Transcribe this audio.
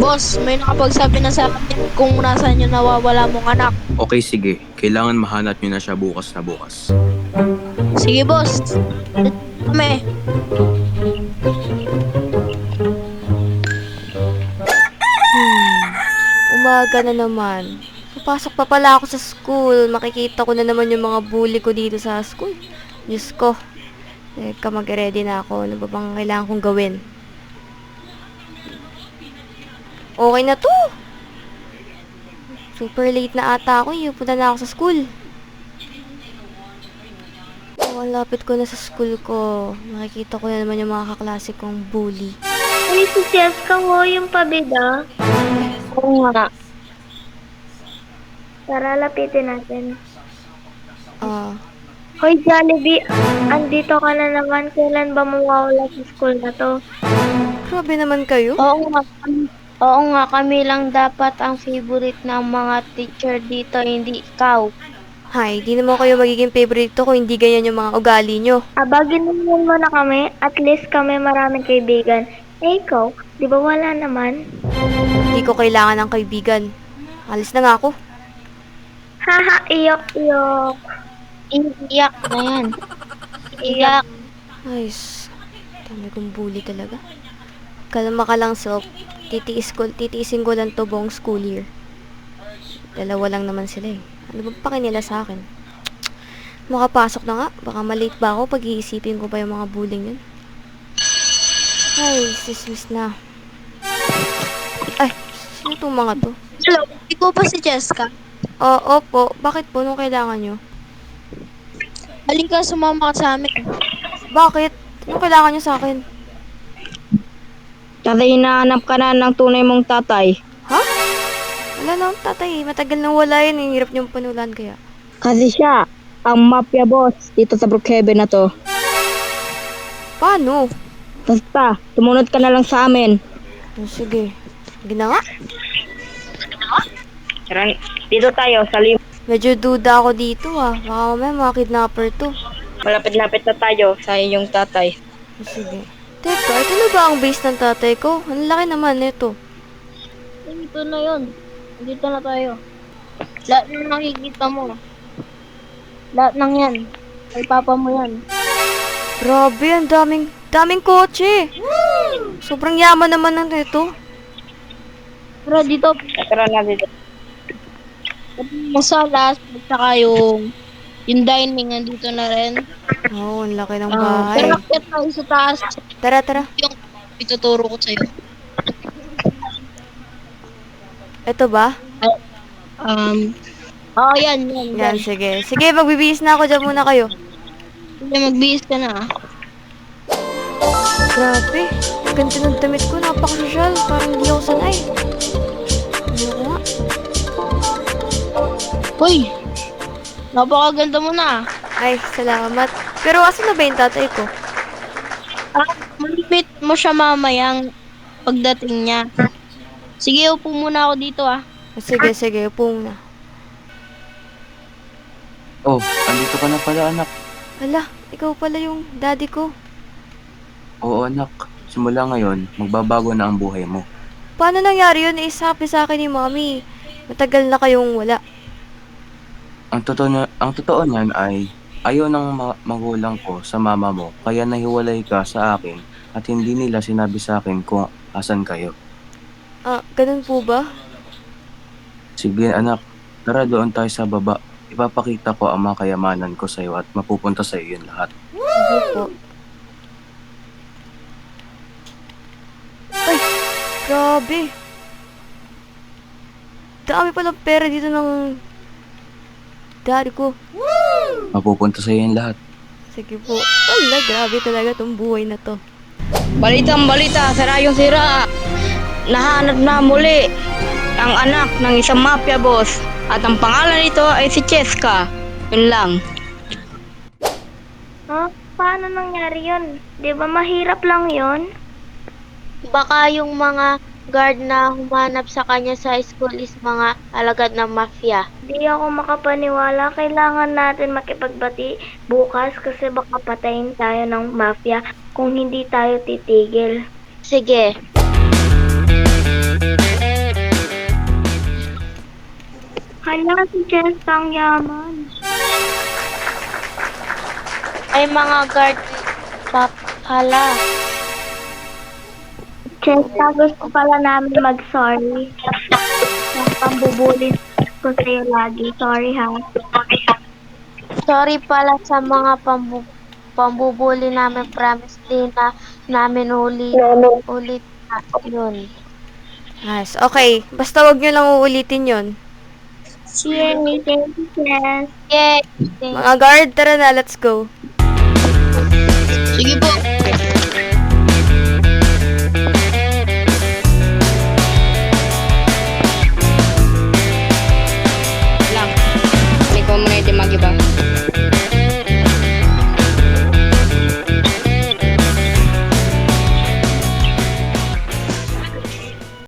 Boss, may nakapagsabi na sa akin kung nasaan yung nawawala mong anak. Okay, sige. Kailangan mahanap nyo na siya bukas na bukas. Sige, boss. Kami. Umaga na naman. Papasok pa pala ako sa school. Makikita ko na naman yung mga bully ko dito sa school. Diyos ko. Teka, mag-ready na ako. Ano ba bang kailangan kong gawin? Okay na to. Super late na ata ako. Punta na ako sa school. Oh, ang lapit ko na sa school ko. Makikita ko na naman yung mga kaklase kong bully. Uy, si Jessica mo yung pabida. Oo nga. Tara, lapitin natin. Ah, Hoy, Jollibee, andito ka na naman. Kailan ba mawawala sa school na to? grabe naman kayo. Oo nga, kami lang dapat ang favorite ng mga teacher dito, hindi ikaw. Hay, di naman kayo magiging favorite kung hindi ganyan yung mga ugali nyo. Abagin mo na kami. At least kami maraming kaibigan. Eh, ikaw, di ba wala naman? Hindi ko kailangan ng kaibigan. Alis na nga ako. Haha, iyok. Iyak na yan. Iyak. Ay, dami kong bully talaga. Kalma ka lang, Silk. Titiisin ko lang to buong school year. Dalawa lang naman sila eh. Ano bang pake nila sa akin? Makapasok na nga. Baka malate ba ako pag iisipin ko pa yung mga bullying yun. Ay, sismis na. Ay, sino itong mga to? Hello, ikaw ba si Jessica? Oo po. Bakit po? Nung kailangan nyo? Halika, sumama ka sa amin. Bakit? Anong kailangan nyo sa akin? Kasi hinahanap ka na ng tunay mong tatay. Ha? Wala na akong tatay. Matagal nang wala yun. Ang hirap niyong panulan kaya. Kasi siya, ang mafia boss dito sa Brookhaven na to. Paano? Basta, tumunod ka na lang sa amin. Oh, sige. Ginawa? Tara, dito tayo, sa Medyo duda ako dito ah. Baka mamaya mga kidnapper to. malapit-lapit na tayo sa inyong tatay. Oh, sige. Teka, ito na ba ang base ng tatay ko? Ang laki naman nito. Ito na yun. Dito na tayo. Lahat ng nakikita mo. Lahat ng yan. Kay papa mo yan. Grabe, ang daming kotse. Sobrang yaman naman ng ito. Pero dito, Tara na dito. yung salas, at saka yung dining, nandito na rin. Oo, ang laki ng Pero bahay. akit tayo sa taas. Tara. Yung ituturo ko sa'yo. Ito ba? Yan. Yan, sige. Sige, magbibihis na ako. Diyan muna kayo. Sige, magbihis ka na. Grabe. Ganda ng damit ko. Napaka-social. Parang hindi ako sanay. Ano ko nga? Hoy! Napakaganda mo na. Ay, salamat. Pero asan na ba yung tatay ko? Malipit mo siya mamayang pagdating niya. Sige, upo muna ako dito ah. Sige. Upo muna. Oh, andito ka na pala anak. Hala, ikaw pala yung daddy ko. Oo anak, simula ngayon, magbabago na ang buhay mo. Paano nangyari yun? Isabi sa akin ni Mommy. Matagal na kayong wala. Ang totoo niyan ay ayaw ng magulang ko sa mama mo, kaya nahiwalay ka sa akin at hindi nila sinabi sa akin kung asan kayo. Ah, ganun po ba? Sige anak, tara doon tayo sa baba. Ipapakita ko ang mga kayamanan ko sa iyo at mapupunta sa iyo yun lahat. Sige po. Ay, grabe. Dami palang pera dito ng daddy ko. Mapupunta sa iyo yun lahat. Sige po. Ala, grabe talaga tong buhay na to. Balitang balita, sarayong sira. Nahanap na muli ang anak ng isang mafia boss. At ang pangalan nito ay si Cheska. Yun lang. Ha? Paano nangyari yun? Di ba mahirap lang yun? Baka yung mga guard na humanap sa kanya sa school is mga alagad ng mafia. Di ako makapaniwala. Kailangan natin makipagbati bukas kasi baka patayin tayo ng mafia kung hindi tayo titigil. Sige. Ala, si Cheska ang yaman. Ay, mga guard pa pala. Cheska, gusto pala namin mag-sorry. Ang pambubuli ko sa'yo lagi. Sorry ha. Sorry pala sa mga pambubuli namin. Promise din na namin ulit na yun. Yes, okay. Basta wag nyo lang uulitin yon. Yay, thank you, Jess. Yay! Mga guard, tara na, let's go. Sige po.